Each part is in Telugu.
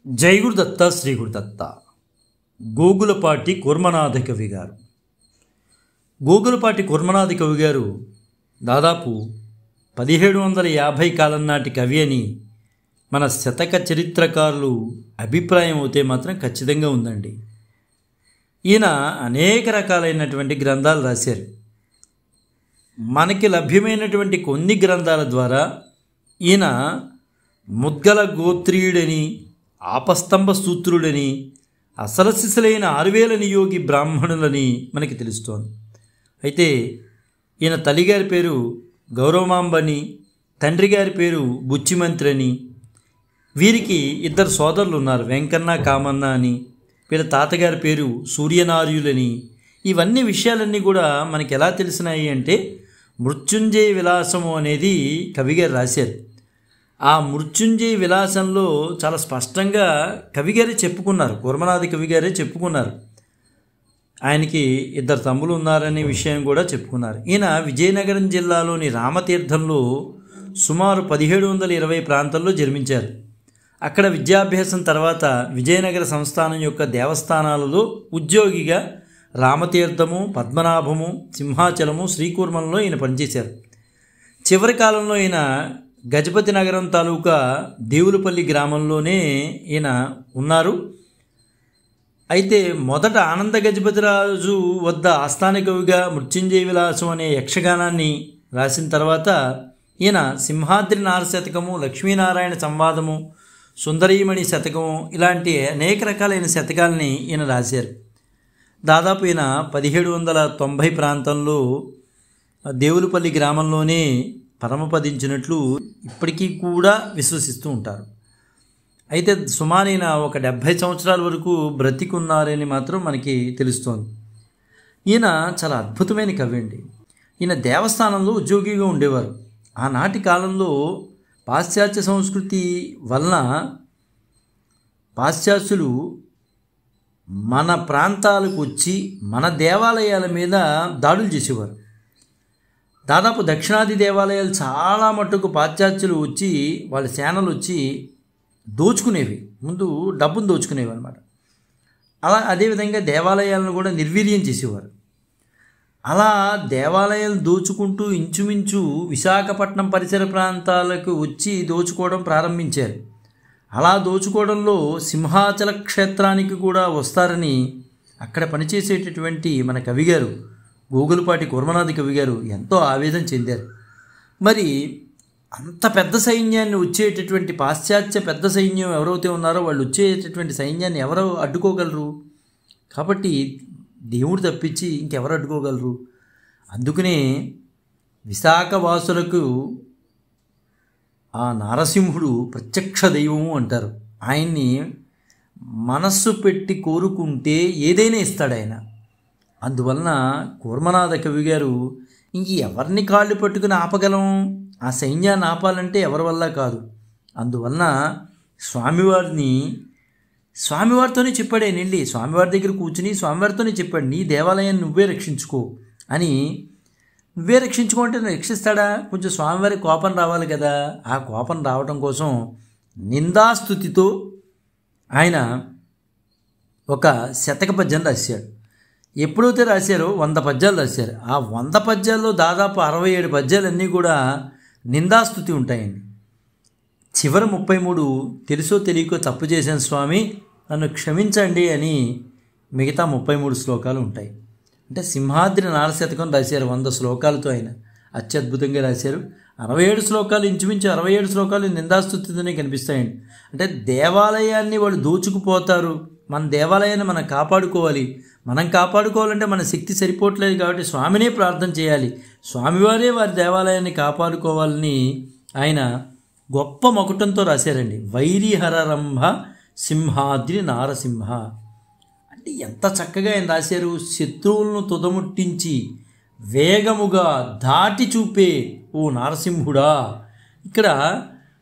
జై గురుదత్త శ్రీ గురుదత్త. గోగులపాటి కూర్మనాథ కవి గారు. గోగులపాటి కూర్మనాథ కవి గారు దాదాపు 1750 కాలం నాటి కవి అని మన శతక చరిత్రకారులు అభిప్రాయం అయితే మాత్రం ఖచ్చితంగా ఉందండి. ఈయన అనేక రకాలైనటువంటి గ్రంథాలు రాశారు. మనకి లభ్యమైనటువంటి కొన్ని గ్రంథాల ద్వారా ఈయన ముద్గల గోత్రీయుడని, ఆపస్తంభ సూత్రుడని, అసలసిసలైన 6000 నియోగి బ్రాహ్మణులని మనకి తెలుస్తోంది. అయితే ఈయన తల్లిగారి పేరు గౌరవమాంబని, తండ్రి గారి పేరు బుచ్చిమంత్రి అని. వీరికి 2 సోదరులు ఉన్నారు, వెంకన్న కామన్న అని. వీళ్ళ తాతగారి పేరు సూర్యనార్యులని. ఇవన్నీ విషయాలన్నీ కూడా మనకి ఎలా తెలిసినాయి అంటే మృత్యుంజయ విలాసము అనేది కవిగారు రాశారు. ఆ మృత్యుంజయ విలాసంలో చాలా స్పష్టంగా కవిగారే చెప్పుకున్నారు, కూర్మనాథ కవిగారే చెప్పుకున్నారు. ఆయనకి 2 తమ్ములు ఉన్నారనే విషయం కూడా చెప్పుకున్నారు. ఈయన విజయనగరం జిల్లాలోని రామతీర్థంలో సుమారు 1720 ప్రాంతంలో జన్మించారు. అక్కడ విద్యాభ్యాసం తర్వాత విజయనగర సంస్థానం యొక్క దేవస్థానాలలో ఉద్యోగిగా రామతీర్థము, పద్మనాభము, సింహాచలము, శ్రీకూర్మంలో ఈయన పనిచేశారు. చివరి కాలంలో ఈయన గజపతి నగరం తాలూకా దేవులపల్లి గ్రామంలోనే ఈయన ఉన్నారు. అయితే మొదట ఆనంద గజపతిరాజు వద్ద ఆస్థాన కవిగా మృత్యుంజయ విలాసం అనే యక్షగానాన్ని రాసిన తర్వాత ఈయన సింహాద్రి నారశతకము, లక్ష్మీనారాయణ సంవాదము, సుందరీమణి శతకము ఇలాంటి అనేక రకాలైన శతకాలని ఈయన రాశారు. దాదాపు ఈయన 1790 ప్రాంతంలో దేవులపల్లి గ్రామంలోనే పరమపదించినట్లు ఇప్పటికీ కూడా విశ్వసిస్తూ ఉంటారు. అయితే సుమారైన ఒక 70 సంవత్సరాల వరకు బ్రతికున్నారని మాత్రం మనకి తెలుస్తోంది. ఈయన చాలా అద్భుతమైన కవి అండి. ఈయన దేవస్థానంలో ఉద్యోగిగా ఉండేవారు. ఆనాటి కాలంలో పాశ్చాత్య సంస్కృతి వలన పాశ్చాత్యులు మన ప్రాంతాలకు వచ్చి మన దేవాలయాల మీద దాడులు చేసేవారు. దాదాపు దక్షిణాది దేవాలయాలు చాలా మట్టుకు పాశ్చాత్యులు వచ్చి వాళ్ళ సేనలు వచ్చి దోచుకునేవి, ముందు డబ్బును దోచుకునేవి అనమాట. అదేవిధంగా దేవాలయాలను కూడా నిర్వీర్యం చేసేవారు. అలా దేవాలయాలు దోచుకుంటూ ఇంచుమించు విశాఖపట్నం పరిసర ప్రాంతాలకు వచ్చి దోచుకోవడం ప్రారంభించారు. అలా దోచుకోవడంలో సింహాచల క్షేత్రానికి కూడా వస్తారని అక్కడ పనిచేసేటటువంటి మన కవిగారు గోగులపాటి కూర్మనాథ కవిగారు ఎంతో ఆవేదన చెందారు. మరి అంత పెద్ద సైన్యాన్ని వచ్చేటటువంటి పాశ్చాత్య పెద్ద సైన్యం ఎవరైతే ఉన్నారో వాళ్ళు వచ్చేటటువంటి సైన్యాన్ని ఎవరు అడ్డుకోగలరు? కాబట్టి దేవుడు తప్పించి ఇంకెవరు అడ్డుకోగలరు? అందుకనే విశాఖవాసులకు ఆ నారసింహుడు ప్రత్యక్ష దైవము అంటారు. ఆయన్ని మనస్సు పెట్టి కోరుకుంటే ఏదైనా ఇస్తాడు ఆయన. అందువలన కూర్మనాథ కవి గారు ఇంక ఎవరిని కాళ్ళు పట్టుకుని ఆపగలం? ఆ సైన్యాన్ని ఆపాలంటే ఎవరి వల్ల కాదు. అందువలన స్వామివారితోనే చెప్పాడు. ఆయన వెళ్ళి స్వామివారి దగ్గర కూర్చుని స్వామివారితోనే చెప్పాడు, నీ దేవాలయాన్ని నువ్వే రక్షించుకో అని. నువ్వే రక్షించుకుంటే రక్షిస్తాడా? కొంచెం స్వామివారి కోపం రావాలి కదా. ఆ కోపం రావడం కోసం నిందాస్తుతితో ఆయన ఒక శతక పద్యం రాశాడు. ఎప్పుడైతే రాశారో 100 పద్యాలు రాశారు. ఆ 100 పద్యాల్లో దాదాపు 67 పద్యాలన్నీ కూడా నిందాస్తుతి ఉంటాయండి. చివరి 33 తెలుసో తెలియకో తప్పు చేశాను స్వామి, నన్ను క్షమించండి అని మిగతా 33 శ్లోకాలు ఉంటాయి. అంటే సింహాద్రి నారశతకం రాశారు 100 శ్లోకాలతో. ఆయన అత్యద్భుతంగా రాశారు. 67 శ్లోకాలు, ఇంచుమించు 67 శ్లోకాలు నిందాస్తుతితోనే కనిపిస్తాయండి. అంటే దేవాలయాన్ని వాళ్ళు దోచుకుపోతారు, మన దేవాలయాన్ని మనం కాపాడుకోవాలి. మనం కాపాడుకోవాలంటే మన శక్తి సరిపోవట్లేదు కాబట్టి స్వామినే ప్రార్థన చేయాలి, స్వామివారే వారి దేవాలయాన్ని కాపాడుకోవాలని ఆయన గొప్ప మకుటంతో రాశారండి. వైరిహరరంభ సింహాద్రి నారసింహ అంటే ఎంత చక్కగా ఆయన రాశారు. శత్రువులను తుదముట్టించి వేగముగా దాటి చూపే ఓ నారసింహుడా. ఇక్కడ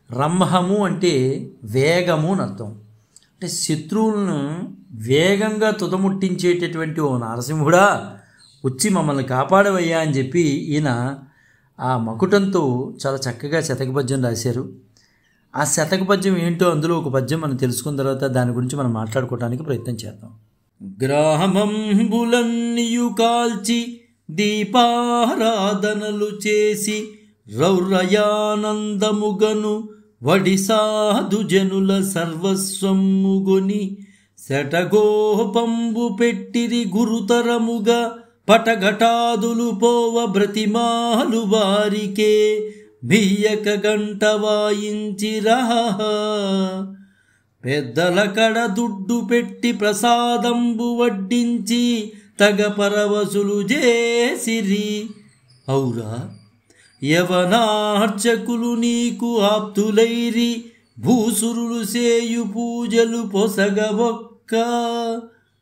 రంభము అంటే వేగము అని అర్థం. అంటే శత్రువులను వేగంగా తుదముట్టించేటటువంటి ఓ నరసింహుడా వచ్చి మమ్మల్ని కాపాడవయ్యా అని చెప్పి ఈయన ఆ మకుటంతో చాలా చక్కగా శతకపద్యం రాశారు. ఆ శతక పద్యం ఏంటో అందులో ఒక పద్యం మనం తెలుసుకున్న తర్వాత దాని గురించి మనం మాట్లాడుకోవడానికి ప్రయత్నం చేద్దాం. గ్రామంబులన్నీయు కాల్చి దీపారాధనలు చేసి రౌరయానందముగను వడి సాధు జనుల సర్వస్వముగొని శటగోపంబు పెట్టిరి గురుతరముగా పటఘటాదులు పోవ బ్రతిమాలు వారికే బియ్యక గంట వాయించిరా. పెద్దల కడ దుడ్డు పెట్టి ప్రసాదంబు వడ్డించి తగ పరవశులు చేసిరి. ఔరా యవనార్చకులు నీకు ఆప్తులైరి భూసురులు సేయు పూజలు పొసగవొక్క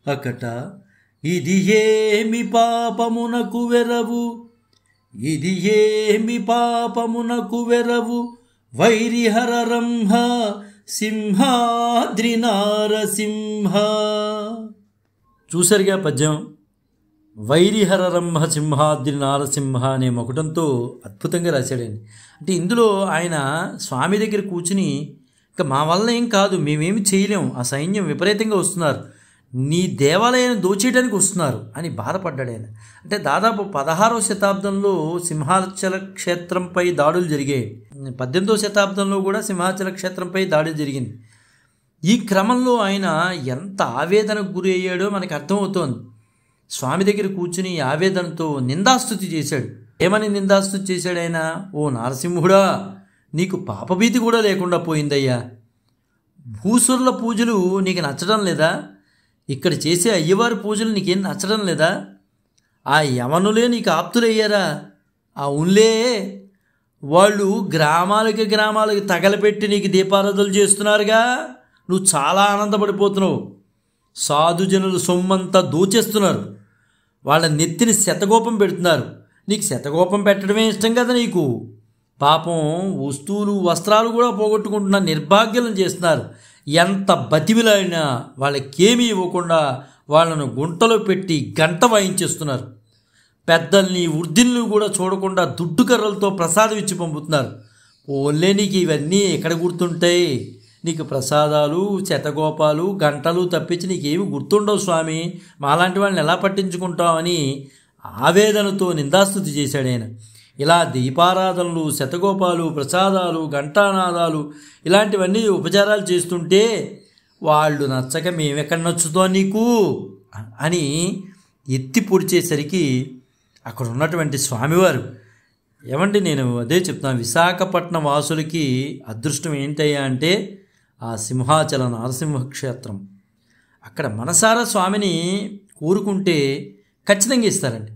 అకట. ఇది ఏమి పాపమునకు వెరవు, ఇది ఏమి పాపమునకు వెరవు వైరిహర రంహ సింహాద్రి నారసింహ. చూసారుగా పద్యం. వైరిహర రంహ సింహాద్రి నారసింహ అనే మొకటంతో అద్భుతంగా రాశాడండి. అంటే ఇందులో ఆయన స్వామి దగ్గర కూర్చుని ఇంకా మా వల్ల ఏం కాదు, మేమేమి చేయలేము, ఆ సైన్యం విపరీతంగా వస్తున్నారు, నీ దేవాలయాన్ని దోచేయడానికి వస్తున్నారు అని బాధపడ్డాడు ఆయన. అంటే దాదాపు 16వ శతాబ్దంలో సింహాచల క్షేత్రంపై దాడులు జరిగాయి. 18వ శతాబ్దంలో కూడా సింహాచల క్షేత్రంపై దాడి జరిగింది. ఈ క్రమంలో ఆయన ఎంత ఆవేదనకు గురి అయ్యాడో మనకు అర్థమవుతోంది. స్వామి దగ్గర కూర్చుని ఆవేదనతో నిందాస్తుతి చేశాడు. ఏమని నిందాస్తుతి చేశాడు ఆయన? ఓ నరసింహుడా, నీకు పాపభీతి కూడా లేకుండా పోయిందయ్యా. భూసురుల పూజలు నీకు నచ్చడం లేదా? ఇక్కడ చేసే అయ్యవారి పూజలు నీకేం నచ్చడం లేదా? ఆ యవనులే నీకు ఆప్తులయ్యారా? ఆ ఉన్లే వాళ్ళు గ్రామాలకి తగలపెట్టి నీకు దీపారాధనలు చేస్తున్నారుగా. నువ్వు చాలా ఆనందపడిపోతున్నావు. సాధుజనులు సొమ్మంతా దోచేస్తున్నారు, వాళ్ళ నెత్తిని శతగోపం పెడుతున్నారు. నీకు శతగోపం పెట్టడమే ఇష్టం కదా నీకు. పాపం వస్తువులు వస్త్రాలు కూడా పోగొట్టుకుంటున్న నిర్భాగ్యం చేస్తున్నారు. ఎంత బతిమిలాడినా వాళ్ళకేమీ ఇవ్వకుండా వాళ్ళను గుంటలో పెట్టి గంట వాయించేస్తున్నారు. పెద్దల్ని వృద్ధుల్ని కూడా చూడకుండా దుడ్డు కర్రలతో ప్రసాదం ఇచ్చి పంపుతున్నారు. ఓన్లే నీకు ఇవన్నీ ఎక్కడ గుర్తుంటాయి? నీకు ప్రసాదాలు, శతగోపాలు, గంటలు తప్పించి నీకేమి గుర్తుండవు స్వామి. మాలాంటి వాళ్ళని ఎలా పట్టించుకుంటామని ఆవేదనతో నిందాస్తుతి చేశాడు ఆయన. ఇలా దీపారాధనలు, శతగోపాలు, ప్రసాదాలు, ఘంటానాదాలు ఇలాంటివన్నీ ఉపచారాలు చేస్తుంటే వాళ్ళు నచ్చక మేమెక్కడ నచ్చుతాం నీకు అని ఎత్తి పొడిచేసరికి అక్కడ ఉన్నటువంటి స్వామివారు, ఏమండి నేను అదే చెప్తాను, విశాఖపట్నం వాసులకి అదృష్టం ఏంటయ్యా అంటే ఆ సింహాచల నరసింహ క్షేత్రం. అక్కడ మనసారా స్వామిని కోరుకుంటే ఖచ్చితంగా ఇస్తారండి.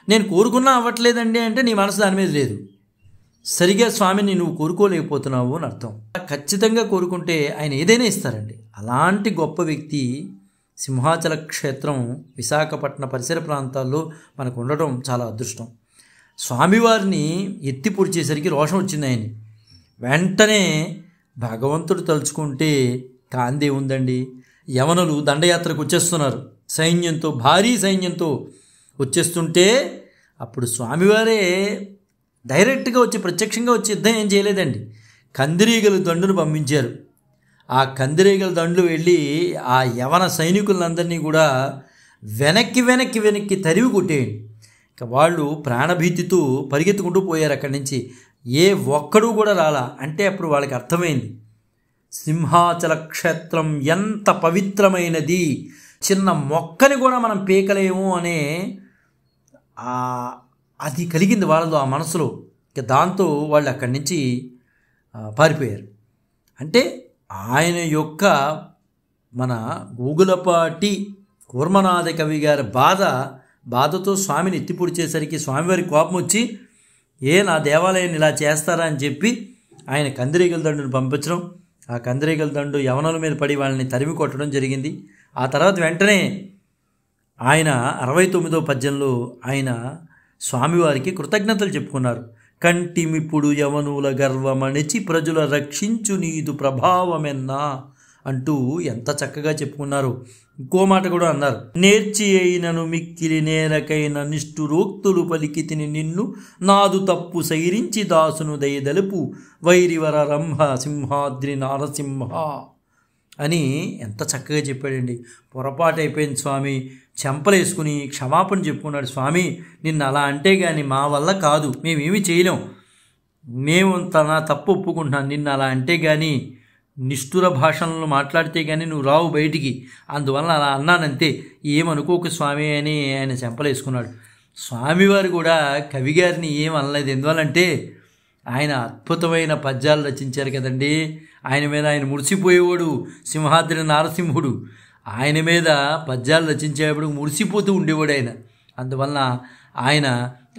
నేను కోరుకున్నా అవ్వట్లేదండి అంటే నీ మనసు దాని మీద లేదు, సరిగా స్వామిని నువ్వు కోరుకోలేకపోతున్నావు అని అర్థం. ఖచ్చితంగా కోరుకుంటే ఆయన ఏదైనా ఇస్తారండి. అలాంటి గొప్ప వ్యక్తి సింహాచల క్షేత్రం విశాఖపట్నం పరిసర ప్రాంతాల్లో మనకు ఉండటం చాలా అదృష్టం. స్వామివారిని ఎత్తి పొడిచేసరికి రోషం వచ్చింది ఆయన్ని. వెంటనే భగవంతుడు తలుచుకుంటే కాందే ఉందండి. యవనులు దండయాత్రకు వచ్చేస్తున్నారు సైన్యంతో, భారీ సైన్యంతో వచ్చేస్తుంటే అప్పుడు స్వామివారే డైరెక్ట్గా వచ్చి ప్రత్యక్షంగా వచ్చి యుద్ధం ఏం చేయలేదండి. కందిరీగలు దండును పంపించారు. ఆ కందిరీగల దండ్లు వెళ్ళి ఆ యవన సైనికులందరినీ కూడా వెనక్కి తరివి కొట్టేయండి. ఇక వాళ్ళు ప్రాణభీతితో పరిగెత్తుకుంటూ పోయారు అక్కడి నుంచి. ఏ ఒక్కడూ కూడా రాలా. అంటే అప్పుడు వాళ్ళకి అర్థమైంది సింహాచల క్షేత్రం ఎంత పవిత్రమైనది, చిన్న మొక్కని కూడా మనం పీకలేము అనే అది కలిగింది వాళ్ళలో, ఆ మనసులో. ఇక దాంతో వాళ్ళు అక్కడి నుంచి పారిపోయారు. అంటే ఆయన యొక్క మన గూగులపాటి కూర్మనాథ కవి గారి బాధతో స్వామిని ఎత్తిపొడిచేసరికి స్వామివారి కోపం వచ్చి నా దేవాలయాన్ని ఇలా చేస్తారా అని చెప్పి ఆయన కందిరీగల దండును పంపించడం, ఆ కందిరీగల దండు యవనుల మీద పడి వాళ్ళని తరిమి కొట్టడం జరిగింది. ఆ తర్వాత వెంటనే ఆయన 69వ పద్యంలో ఆయన స్వామివారికి కృతజ్ఞతలు చెప్పుకున్నారు. కంటిమిప్పుడు యవనుల గర్వమణిచి ప్రజల రక్షించు నీదు ప్రభావమెన్నా అంటూ ఎంత చక్కగా చెప్పుకున్నారు. ఇంకో మాట కూడా అన్నారు. నేర్చి అయినను మిక్కిలి నేరకైన నిష్ఠురోక్తులు పలికి తిని నిన్ను నాదు తప్పు సైరించి దాసును దయదలుపు వైరివర రంభ సింహాద్రి నారసింహ అని ఎంత చక్కగా చెప్పాడండి. పొరపాటు అయిపోయింది స్వామి, చెంపలేసుకుని క్షమాపణ చెప్పుకున్నాడు. స్వామి నిన్ను అలా అంటే కానీ మా వల్ల కాదు, మేమేమీ చేయలేం, మేము నా తప్పు ఒప్పుకుంటున్నాను, నిన్ను అలా అంటే కానీ నిష్ఠుర భాషలను మాట్లాడితే కానీ నువ్వు రావు బయటికి, అందువల్ల అలా అన్నానంతే, ఏమనుకోకు స్వామి అని ఆయన చెంపలేసుకున్నాడు. స్వామివారు కూడా కవిగారిని ఏం అనలేదు. ఎందువల్లంటే ఆయన అద్భుతమైన పద్యాలు రచించారు కదండి. ఆయన మీద ఆయన మురిసిపోయేవాడు సింహాద్రి నారసింహుడు. ఆయన మీద పద్యాలు రచించేటప్పుడు మురిసిపోతూ ఉండేవాడు ఆయన. అందువలన ఆయన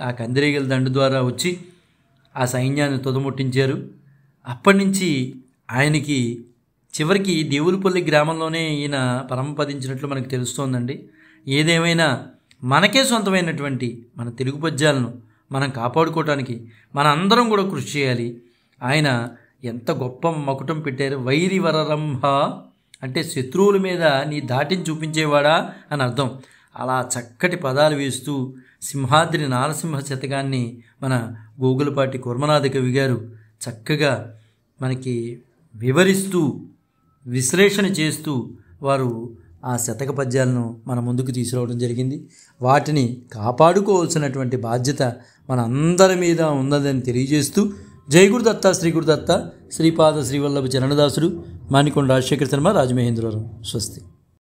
ఆ కందిరీగల దండు ద్వారా వచ్చి ఆ సైన్యాన్ని తుదముట్టించారు. అప్పటి నుంచి ఆయనకి చివరికి దేవులపల్లి గ్రామంలోనే ఈయన పరమపదించినట్లు మనకు తెలుస్తోందండి. ఏదేమైనా మనకే సొంతమైనటువంటి మన తెలుగు పద్యాలను మనం కాపాడుకోవటానికి మన అందరం కూడా కృషి చేయాలి. ఆయన ఎంత గొప్ప మకుటం పెట్టారు. వైరి వరరంభ అంటే శత్రువుల మీద నీ దాటిని చూపించేవాడా అని అర్థం. అలా చక్కటి పదాలు వేస్తూ సింహాద్రి నారసింహ శతకాన్ని మన గోగులపాటి కుర్మనాథ కవి గారు చక్కగా మనకి వివరిస్తూ విశ్లేషణ చేస్తూ వారు ఆ శతక పద్యాలను మన ముందుకు తీసుకురావడం జరిగింది. వాటిని కాపాడుకోవాల్సినటువంటి బాధ్యత మన అందరి మీద ఉన్నదని తెలియజేస్తూ జై గురుదత్త శ్రీ గురుదత్త శ్రీపాద శ్రీవల్లభ చరణదాసుడు మాణికొండ రాజశేఖర శర్మ రాజమహేంద్రవరం. స్వస్తి.